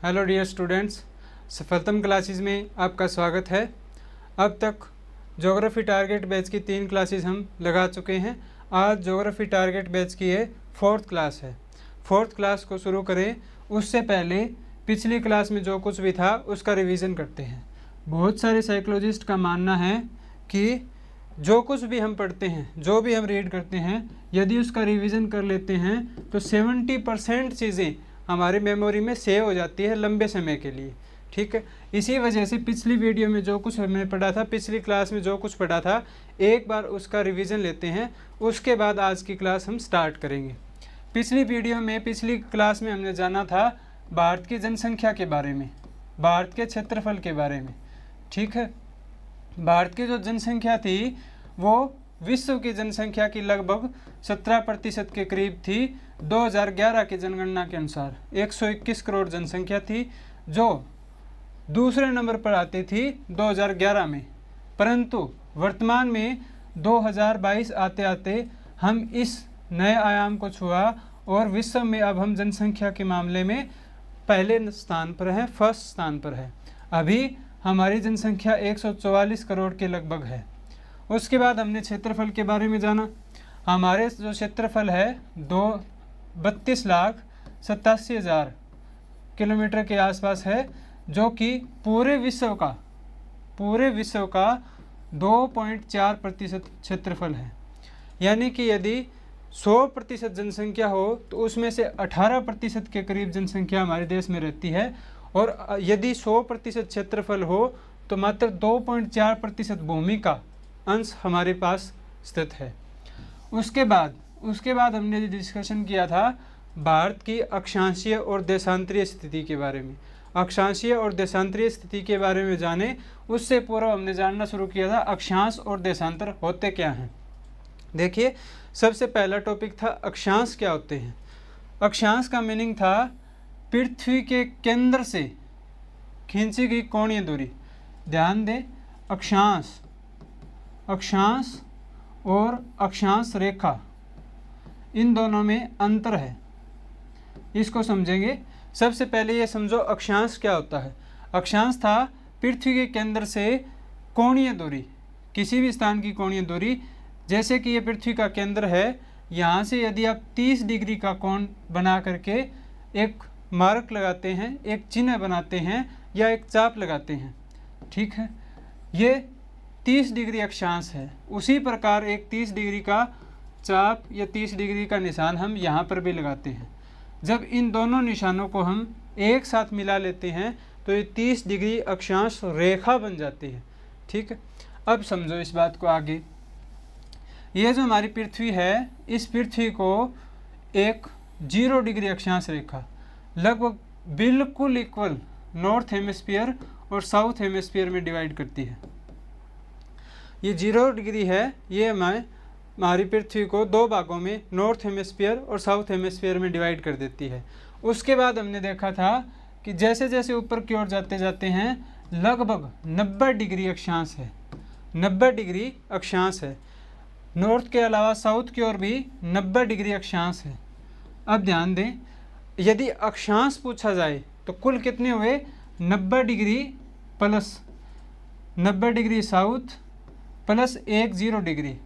Hello dear students, सफलतम classes में आपका स्वागत है। अब तक ज्योग्राफी टारगेट बैच की 3 क्लासेस हम लगा चुके हैं। आज ज्योग्राफी टारगेट बैच की ये 4th क्लास है। 4th क्लास को शुरू करें उससे पहले पिछली क्लास में जो कुछ भी था उसका रिवीजन करते हैं। बहुत सारे साइकोलॉजिस्ट का मानना है कि जो कुछ भी हम पढ़ते हैं, जो भी हम रीड करते हैं, यदि उसका रिवीजन कर लेते हैं तो 70% चीज़ें हमारी मेमोरी में सेव हो जाती है लंबे समय के लिए। ठीक है, इसी वजह से पिछली वीडियो में जो कुछ हमने पढ़ा था, पिछली क्लास में जो कुछ पढ़ा था, एक बार उसका रिवीजन लेते हैं, उसके बाद आज की क्लास हम स्टार्ट करेंगे। पिछली क्लास में हमने जाना था भारत की जनसंख्या के बारे में, भारत के क्षेत्रफल के बारे में। ठीक है, भारत की जो जनसंख्या थी वो विश्व की जनसंख्या की लगभग 17% के करीब थी। 2011 की जनगणना के अनुसार 121 करोड़ जनसंख्या थी, जो दूसरे नंबर पर आती थी 2011 में। परंतु वर्तमान में 2022 आते आते हम इस नए आयाम को छुआ और विश्व में अब हम जनसंख्या के मामले में पहले स्थान पर हैं, फर्स्ट स्थान पर है। अभी हमारी जनसंख्या 144 करोड़ के लगभग है। उसके बाद हमने क्षेत्रफल के बारे में जाना। हमारे जो क्षेत्रफल है 32,87,000 किलोमीटर के आसपास है, जो कि पूरे विश्व का 2.4% क्षेत्रफल है। यानी कि यदि 100% जनसंख्या हो तो उसमें से 18% के करीब जनसंख्या हमारे देश में रहती है, और यदि 100% क्षेत्रफल हो तो मात्र 2.4% भूमि का अंश हमारे पास स्थित है। उसके बाद हमने डिस्कशन किया था भारत की अक्षांशीय और देशांतरीय स्थिति के बारे में। अक्षांशीय और देशांतरीय स्थिति के बारे में जाने उससे पूर्व हमने जानना शुरू किया था अक्षांश और देशांतर होते क्या हैं। देखिए, सबसे पहला टॉपिक था अक्षांश क्या होते हैं। अक्षांश का मीनिंग था पृथ्वी के केंद्र से खींची गई कोणीय दूरी। ध्यान दें, अक्षांश और अक्षांश रेखा, इन दोनों में अंतर है, इसको समझेंगे। सबसे पहले ये समझो अक्षांश क्या होता है। अक्षांश था पृथ्वी के केंद्र से कोणीय दूरी, किसी भी स्थान की कोणीय दूरी। जैसे कि ये पृथ्वी का केंद्र है, यहाँ से यदि आप 30 डिग्री का कोण बना करके एक मार्क लगाते हैं, एक चिन्ह बनाते हैं या एक चाप लगाते हैं, ठीक है, ये 30 डिग्री अक्षांश है। उसी प्रकार एक 30 डिग्री का चाप या 30 डिग्री का निशान हम यहाँ पर भी लगाते हैं। जब इन दोनों निशानों को हम एक साथ मिला लेते हैं तो ये 30 डिग्री अक्षांश रेखा बन जाती है। ठीक है, अब समझो इस बात को आगे। ये जो हमारी पृथ्वी है, इस पृथ्वी को एक 0 डिग्री अक्षांश रेखा लगभग बिल्कुल इक्वल नॉर्थ हेमिस्फीयर और साउथ हेमिस्फीयर में डिवाइड करती है। ये 0 डिग्री है, ये हमारी पृथ्वी को 2 भागों में नॉर्थ हेमिस्फीयर और साउथ हेमिस्फीयर में डिवाइड कर देती है। उसके बाद हमने देखा था कि जैसे जैसे ऊपर की ओर जाते जाते हैं लगभग 90 डिग्री अक्षांश है, 90 डिग्री अक्षांश है। नॉर्थ के अलावा साउथ की ओर भी 90 डिग्री अक्षांश है। अब ध्यान दें, यदि अक्षांश पूछा जाए तो कुल कितने हुए? 90 degree plus 90 degree south plus 10 degree.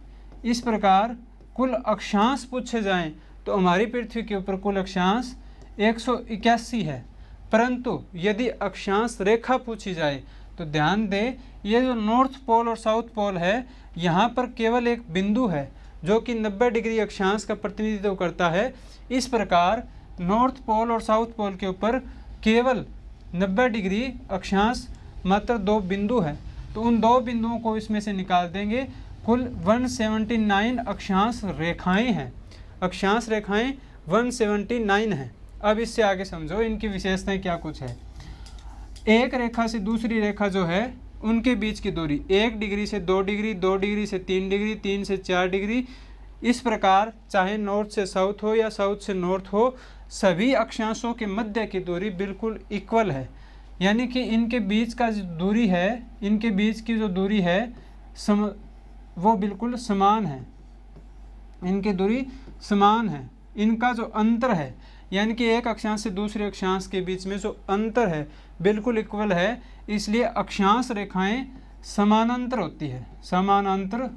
इस प्रकार कुल अक्षांश पूछे जाएं तो हमारी पृथ्वी के ऊपर कुल अक्षांश 181 है। परंतु यदि अक्षांश रेखा पूछी जाए तो ध्यान दें, ये जो नॉर्थ पोल और साउथ पोल है, यहाँ पर केवल एक बिंदु है जो कि 90 डिग्री अक्षांश का प्रतिनिधित्व करता है। इस प्रकार नॉर्थ पोल और साउथ पोल के ऊपर केवल 90 डिग्री अक्षांश मात्र 2 बिंदु है, तो उन 2 बिंदुओं को इसमें से निकाल देंगे। कुल 179 अक्षांश रेखाएं हैं, अक्षांश रेखाएं 179 हैं। अब इससे आगे समझो इनकी विशेषताएं क्या कुछ है। एक रेखा से दूसरी रेखा जो है उनके बीच की दूरी 1 डिग्री से 2 डिग्री, 2 डिग्री से 3 डिग्री, 3 से 4 डिग्री। इस प्रकार चाहे नॉर्थ से साउथ हो या साउथ से नॉर्थ हो, सभी अक्षांशों के मध्य की दूरी बिल्कुल इक्वल है। यानी कि इनके बीच का जो दूरी है, इनके बीच की जो दूरी है वो बिल्कुल समान है, इनकी दूरी समान है। इनका जो अंतर है यानी कि एक अक्षांश से दूसरे अक्षांश के बीच में जो अंतर है बिल्कुल इक्वल है, इसलिए अक्षांश रेखाएं समानांतर होती है, समानांतर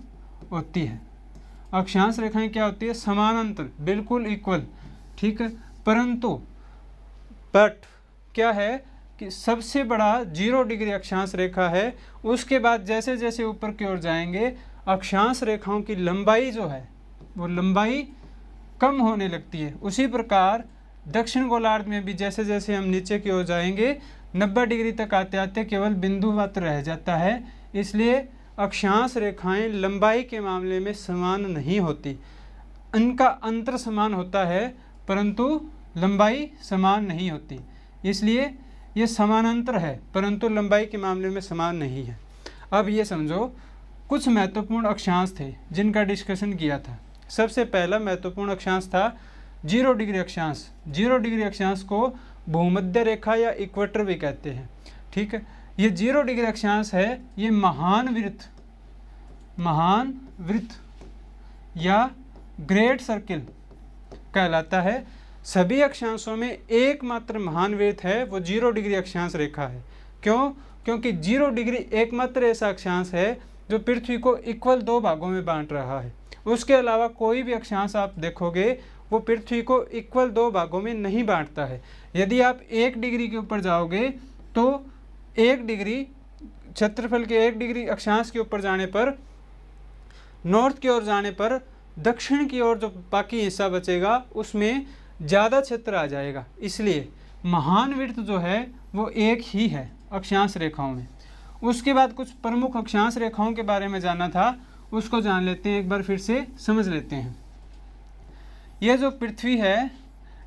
होती है। अक्षांश रेखाएं क्या होती है? समानांतर, बिल्कुल इक्वल, ठीक है। परंतु बट क्या है कि सबसे बड़ा 0 डिग्री अक्षांश रेखा है, उसके बाद जैसे जैसे ऊपर की ओर जाएंगे अक्षांश रेखाओं की लंबाई जो है वो लंबाई कम होने लगती है। उसी प्रकार दक्षिण गोलार्ध में भी जैसे जैसे हम नीचे की ओर जाएंगे 90 डिग्री तक आते आते केवल बिंदु मात्र रह जाता है। इसलिए अक्षांश रेखाएं लंबाई के मामले में समान नहीं होती, इनका अंतर समान होता है परंतु लंबाई समान नहीं होती, इसलिए ये समानांतर है परंतु लंबाई के मामले में समान नहीं है। अब ये समझो कुछ महत्वपूर्ण अक्षांश थे जिनका डिस्कशन किया था। सबसे पहला महत्वपूर्ण अक्षांश था 0 डिग्री अक्षांश। 0 डिग्री अक्षांश को भूमध्य रेखा या इक्वेटर भी कहते हैं, ठीक है। ये 0 डिग्री अक्षांश है, ये महान वृत्त या ग्रेट सर्किल कहलाता है। सभी अक्षांशों में एकमात्र महान वृत्त है वो 0 डिग्री अक्षांश रेखा है। क्यों? क्योंकि 0 डिग्री एकमात्र ऐसा अक्षांश है जो पृथ्वी को इक्वल 2 भागों में बांट रहा है। उसके अलावा कोई भी अक्षांश आप देखोगे वो पृथ्वी को इक्वल 2 भागों में नहीं बांटता है। यदि आप 1 डिग्री के ऊपर जाओगे तो 1 डिग्री क्षेत्रफल के 1 डिग्री अक्षांश के ऊपर जाने पर, नॉर्थ की ओर जाने पर दक्षिण की ओर जो बाकी हिस्सा बचेगा उसमें ज़्यादा क्षेत्र आ जाएगा। इसलिए महान वृत्त जो है वो एक ही है अक्षांश रेखाओं में। उसके बाद कुछ प्रमुख अक्षांश रेखाओं के बारे में जानना था, उसको जान लेते हैं, एक बार फिर से समझ लेते हैं। ये जो पृथ्वी है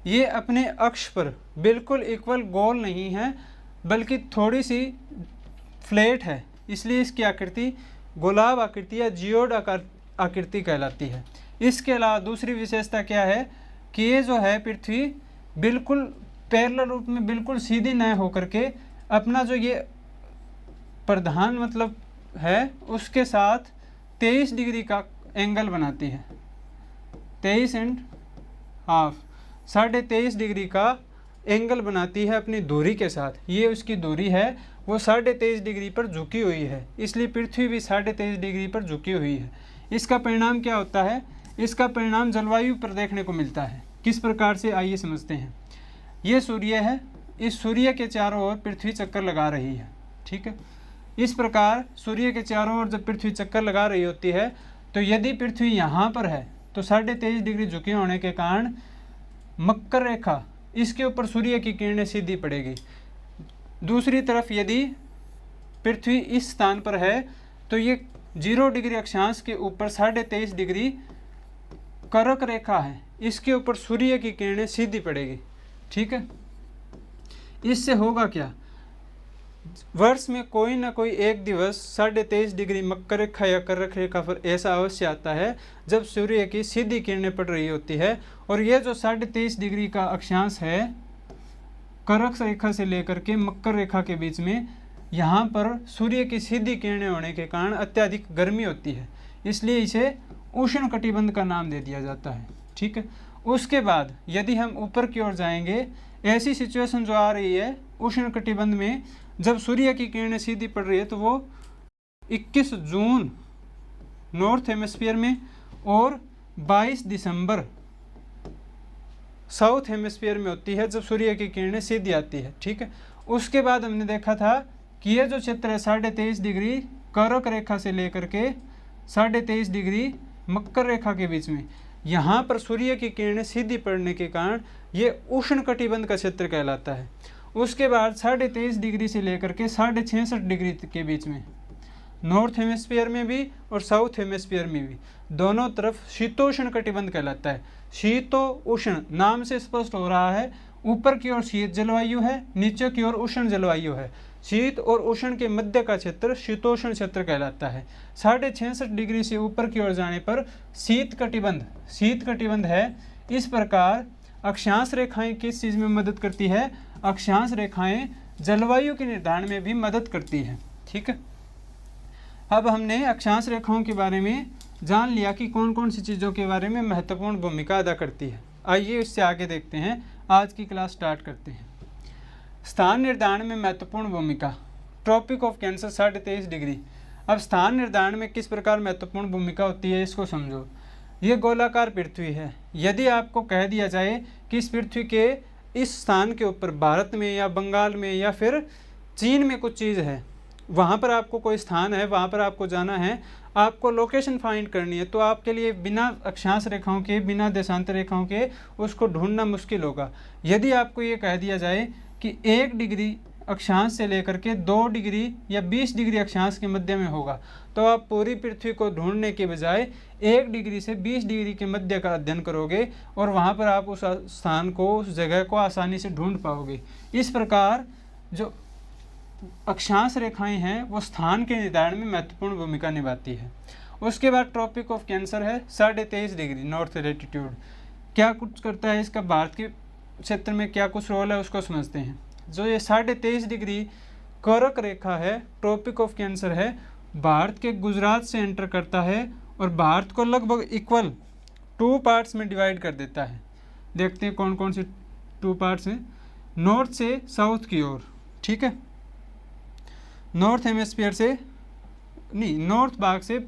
ये अपने अक्ष पर बिल्कुल इक्वल गोल नहीं है बल्कि थोड़ी सी फ्लैट है, इसलिए इसकी आकृति गोलाब आकृति या जियोड आकृति कहलाती है। इसके अलावा दूसरी विशेषता क्या है कि ये जो है पृथ्वी बिल्कुल पैरेलल रूप में बिल्कुल सीधी न होकर के अपना जो ये प्रधान मतलब है उसके साथ 23 डिग्री का एंगल बनाती है। 23.5 23.5 डिग्री का एंगल बनाती है अपनी धुरी के साथ। ये उसकी धुरी है वो 23.5 डिग्री पर झुकी हुई है, इसलिए पृथ्वी भी 23.5 डिग्री पर झुकी हुई है। इसका परिणाम क्या होता है? इसका परिणाम जलवायु पर देखने को मिलता है। किस प्रकार से, आइए समझते हैं। ये सूर्य है, इस सूर्य के चारों ओर पृथ्वी चक्कर लगा रही है, ठीक है। इस प्रकार सूर्य के चारों ओर जब पृथ्वी चक्कर लगा रही होती है तो यदि पृथ्वी यहाँ पर है तो 23.5 डिग्री झुके होने के कारण मकर रेखा, इसके ऊपर सूर्य की किरणें सीधी पड़ेगी। दूसरी तरफ यदि पृथ्वी इस स्थान पर है तो ये 0 डिग्री अक्षांश के ऊपर 23.5 डिग्री कर्क रेखा है, इसके ऊपर सूर्य की किरणें सीधी पड़ेगी, ठीक है। इससे होगा क्या? वर्ष में कोई ना कोई एक दिवस 23.5 डिग्री मकर रेखा या कर्क रेखा पर ऐसा अवश्य आता है जब सूर्य की सीधी किरणें पड़ रही होती है। और यह जो 23.5 डिग्री का अक्षांश है कर्क रेखा से लेकर के मकर रेखा के बीच में, यहाँ पर सूर्य की सीधी किरणें होने के कारण अत्यधिक गर्मी होती है, इसलिए इसे उष्ण कटिबंध का नाम दे दिया जाता है, ठीक है। उसके बाद यदि हम ऊपर की ओर जाएंगे, ऐसी सिचुएशन जो आ रही है उष्ण कटिबंध में जब सूर्य की किरणें सीधी पड़ रही है तो वो 21 जून नॉर्थ हेमिस्फीयर में और 22 दिसंबर साउथ हेमिस्फीयर में होती है जब सूर्य की किरणें सीधी आती है, ठीक है। उसके बाद हमने देखा था कि ये जो क्षेत्र है 23.5 डिग्री कर्क रेखा से लेकर के 23.5 डिग्री मकर रेखा के बीच में, यहाँ पर सूर्य की किरणें सीधी पड़ने के कारण ये उष्ण कटिबंध का क्षेत्र कहलाता है। उसके बाद 23.5 डिग्री से लेकर के 66.5 डिग्री के बीच में नॉर्थ हेमिस्फीयर में भी और साउथ हेमिस्फीयर में भी दोनों तरफ शीतोष्ण कटिबंध कहलाता है। शीतो उष्ण नाम से स्पष्ट हो रहा है, ऊपर की ओर शीत जलवायु है, नीचे की ओर उष्ण जलवायु है। शीत और उष्ण के मध्य का क्षेत्र शीतोष्ण क्षेत्र कहलाता है। 66.5 डिग्री से ऊपर की ओर जाने पर शीत कटिबंध है। इस प्रकार अक्षांश रेखाएं किस चीज़ में मदद करती है? अक्षांश रेखाएं जलवायु के निर्धारण में भी मदद करती है, ठीक है। अब हमने अक्षांश रेखाओं के बारे में जान लिया कि कौन कौन सी चीज़ों के बारे में महत्वपूर्ण भूमिका अदा करती है। आइए इससे आगे देखते हैं आज की क्लास स्टार्ट करते हैं। स्थान निर्धारण में महत्वपूर्ण भूमिका, ट्रॉपिक ऑफ कैंसर 23.5 डिग्री। अब स्थान निर्धारण में किस प्रकार महत्वपूर्ण भूमिका होती है इसको समझो। ये गोलाकार पृथ्वी है। यदि आपको कह दिया जाए कि इस पृथ्वी के इस स्थान के ऊपर भारत में या बंगाल में या फिर चीन में कुछ चीज़ है, वहाँ पर आपको कोई स्थान है, वहाँ पर आपको जाना है, आपको लोकेशन फाइंड करनी है, तो आपके लिए बिना अक्षांश रेखाओं के, बिना देशांतर रेखाओं के उसको ढूंढना मुश्किल होगा। यदि आपको ये कह दिया जाए कि 1 डिग्री अक्षांश से लेकर के 2 डिग्री या 20 डिग्री अक्षांश के मध्य में होगा, तो आप पूरी पृथ्वी को ढूंढने के बजाय 1 डिग्री से 20 डिग्री के मध्य का अध्ययन करोगे और वहाँ पर आप उस स्थान को, उस जगह को आसानी से ढूंढ पाओगे। इस प्रकार जो अक्षांश रेखाएं हैं वो स्थान के निर्धारण में महत्वपूर्ण भूमिका निभाती है। उसके बाद ट्रॉपिक ऑफ कैंसर है 23.5 डिग्री नॉर्थ लैटिट्यूड। क्या कुछ करता है इसका, भारत के क्षेत्र में क्या कुछ रोल है उसको समझते हैं। जो ये 23.5 डिग्री कर्क रेखा है, ट्रॉपिक ऑफ कैंसर है, भारत के गुजरात से एंटर करता है और भारत को लगभग इक्वल 2 पार्ट्स में डिवाइड कर देता है। देखते हैं कौन कौन से 2 पार्ट्स हैं। नॉर्थ से साउथ की ओर, ठीक है, नॉर्थ हेमिस्फीयर से नहीं, नॉर्थ भाग से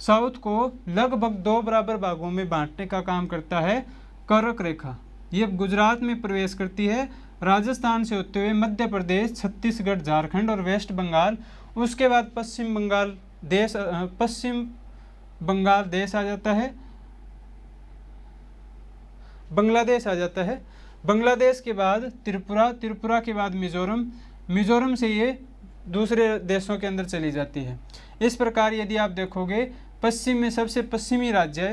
साउथ को लगभग 2 बराबर भागों में बांटने का काम करता है कर्क रेखा। ये गुजरात में प्रवेश करती है, राजस्थान से होते हुए मध्य प्रदेश, छत्तीसगढ़, झारखंड और वेस्ट बंगाल। उसके बाद पश्चिम बंगाल देश आ जाता है, बांग्लादेश आ जाता है। बांग्लादेश के बाद त्रिपुरा के बाद मिजोरम से ये दूसरे देशों के अंदर चली जाती है। इस प्रकार यदि आप देखोगे, पश्चिम में सबसे पश्चिमी राज्य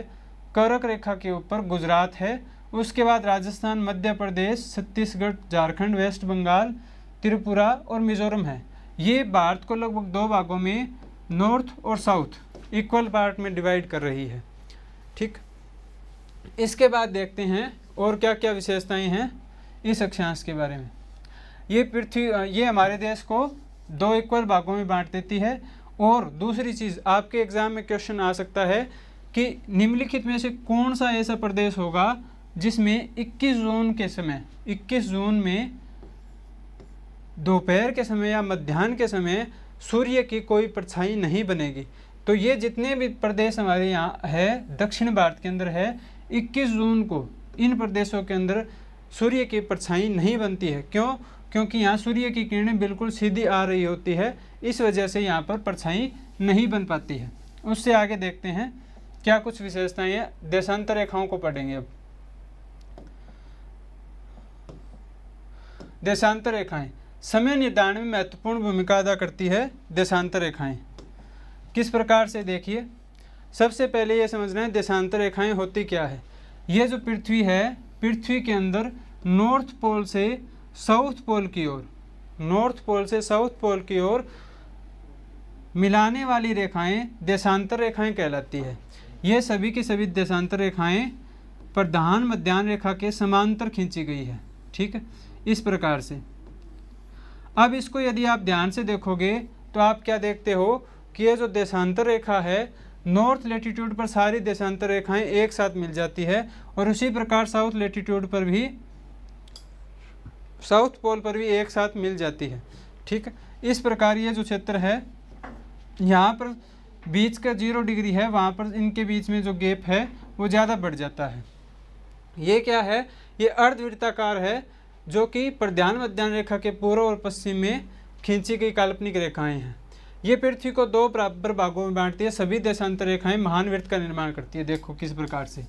कर्क रेखा के ऊपर गुजरात है, उसके बाद राजस्थान, मध्य प्रदेश, छत्तीसगढ़, झारखंड, वेस्ट बंगाल, त्रिपुरा और मिजोरम है। ये भारत को लगभग 2 भागों में, नॉर्थ और साउथ इक्वल पार्ट में डिवाइड कर रही है, ठीक। इसके बाद देखते हैं और क्या क्या विशेषताएं हैं इस अक्षांश के बारे में। ये हमारे देश को 2 इक्वल भागों में बांट देती है। और दूसरी चीज़, आपके एग्जाम में क्वेश्चन आ सकता है कि निम्नलिखित में से कौन सा ऐसा प्रदेश होगा जिसमें 21 जून में दोपहर के समय या मध्याह्न के समय सूर्य की कोई परछाई नहीं बनेगी। तो ये जितने भी प्रदेश हमारे यहाँ है, दक्षिण भारत के अंदर है, 21 जून को इन प्रदेशों के अंदर सूर्य की परछाई नहीं बनती है। क्यों? क्योंकि यहाँ सूर्य की किरणें बिल्कुल सीधी आ रही होती है, इस वजह से यहाँ पर परछाई नहीं बन पाती है। उससे आगे देखते हैं क्या कुछ विशेषताएं हैं। देशांतर रेखाओं को पढ़ेंगे। अब देशांतर रेखाएं समय निर्धारण में महत्वपूर्ण भूमिका अदा करती है। देशांतर रेखाएं किस प्रकार से, देखिए, सबसे पहले ये समझना है देशांतर रेखाएं होती क्या है। ये जो पृथ्वी है, पृथ्वी के अंदर नॉर्थ पोल से साउथ पोल की ओर मिलाने वाली रेखाएं देशांतर रेखाएं कहलाती है। ये सभी की सभी देशांतर रेखाएं प्रधान मध्याह्न रेखा के समांतर खींची गई है, ठीक है, इस प्रकार से। अब इसको यदि आप ध्यान से देखोगे तो आप क्या देखते हो कि ये जो देशांतर रेखा है, नॉर्थ लैटिट्यूड पर सारी देशांतर रेखाएं एक साथ मिल जाती है और उसी प्रकार साउथ लैटिट्यूड पर भी, साउथ पोल पर भी एक साथ मिल जाती है, ठीक है। इस प्रकार ये जो क्षेत्र है, यहाँ पर बीच का 0 डिग्री है, वहाँ पर इनके बीच में जो गैप है वो ज़्यादा बढ़ जाता है। ये क्या है? ये अर्धवृत्ताकार है जो कि प्रधान मध्याह्न रेखा के पूर्व और पश्चिम में खींची गई काल्पनिक रेखाएं हैं। ये पृथ्वी को 2 बराबर भागों में बांटती है। सभी देशांतर रेखाएं महान वृत्त का निर्माण करती है। देखो किस प्रकार से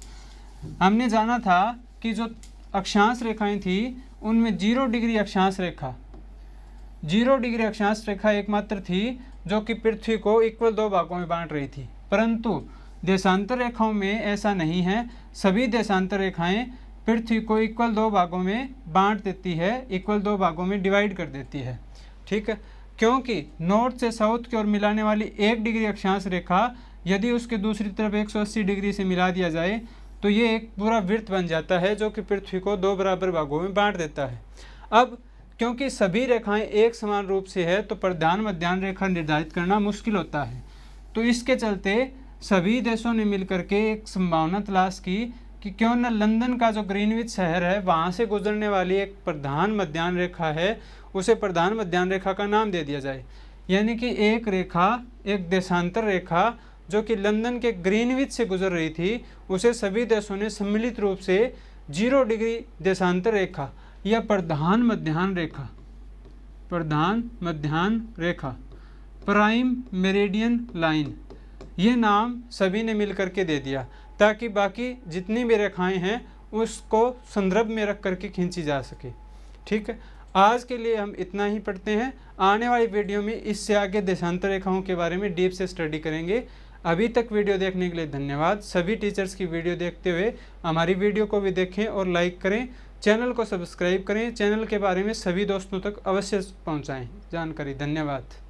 हमने जाना था कि जो अक्षांश रेखाएं थी उनमें 0 डिग्री अक्षांश रेखा एकमात्र थी जो कि पृथ्वी को इक्वल 2 भागों में बांट रही थी। परंतु देशांतर रेखाओं में ऐसा नहीं है। सभी देशांतर रेखाएं पृथ्वी को इक्वल 2 भागों में बांट देती है, इक्वल 2 भागों में डिवाइड कर देती है, ठीक है। क्योंकि नॉर्थ से साउथ की ओर मिलाने वाली 1 डिग्री अक्षांश रेखा यदि उसके दूसरी तरफ 180 डिग्री से मिला दिया जाए तो ये एक पूरा वृत्त बन जाता है जो कि पृथ्वी को 2 बराबर भागों में बांट देता है। अब क्योंकि सभी रेखाएं एक समान रूप से है तो प्रधान मध्याह्न रेखा निर्धारित करना मुश्किल होता है। तो इसके चलते सभी देशों ने मिलकर के एक संभावना तलाश की कि क्यों न लंदन का जो ग्रीनविच शहर है वहाँ से गुजरने वाली एक प्रधान मध्याह्न रेखा है, उसे प्रधान मध्याह्न रेखा का नाम दे दिया जाए। यानी कि एक रेखा, एक देशांतर रेखा जो कि लंदन के ग्रीनविच से गुजर रही थी, उसे सभी देशों ने सम्मिलित रूप से 0 डिग्री देशांतर रेखा या प्रधान मध्याह्न रेखा, प्रधान मध्याह्न रेखा, प्राइम मेरिडियन लाइन, ये नाम सभी ने मिलकर के दे दिया ताकि बाकी जितनी भी रेखाएं हैं उसको संदर्भ में रख करके खींची जा सके। ठीक है, आज के लिए हम इतना ही पढ़ते हैं। आने वाली वीडियो में इससे आगे देशांतर रेखाओं के बारे में डीप से स्टडी करेंगे। अभी तक वीडियो देखने के लिए धन्यवाद। सभी टीचर्स की वीडियो देखते हुए हमारी वीडियो को भी देखें और लाइक करें, चैनल को सब्सक्राइब करें, चैनल के बारे में सभी दोस्तों तक अवश्य पहुंचाएं जानकारी। धन्यवाद।